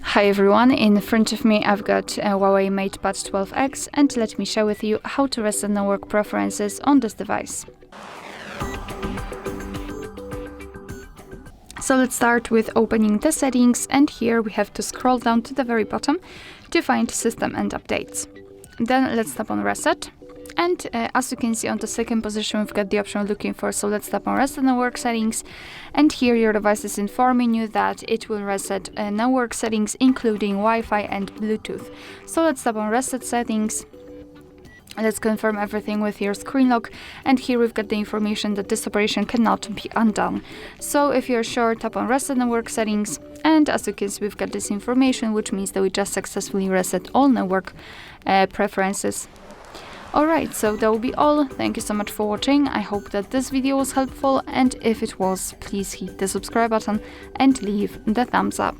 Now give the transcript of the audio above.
Hi everyone, in front of me I've got a Huawei MatePad 12X and let me share with you how to reset network preferences on this device. So let's start with opening the settings, and here we have to scroll down to the very bottom to find System and Updates. Then let's tap on Reset. And as you can see on the second position, we've got the option we're looking for. So let's tap on Reset Network Settings. And here your device is informing you that it will reset network settings, including Wi-Fi and Bluetooth. So let's tap on Reset Settings. Let's confirm everything with your screen lock. And here we've got the information that this operation cannot be undone. So if you're sure, tap on Reset Network Settings. And as you can see, we've got this information, which means that we just successfully reset all network preferences. Alright, so that will be all. Thank you so much for watching. I hope that this video was helpful, and if it was, please hit the subscribe button and leave the thumbs up.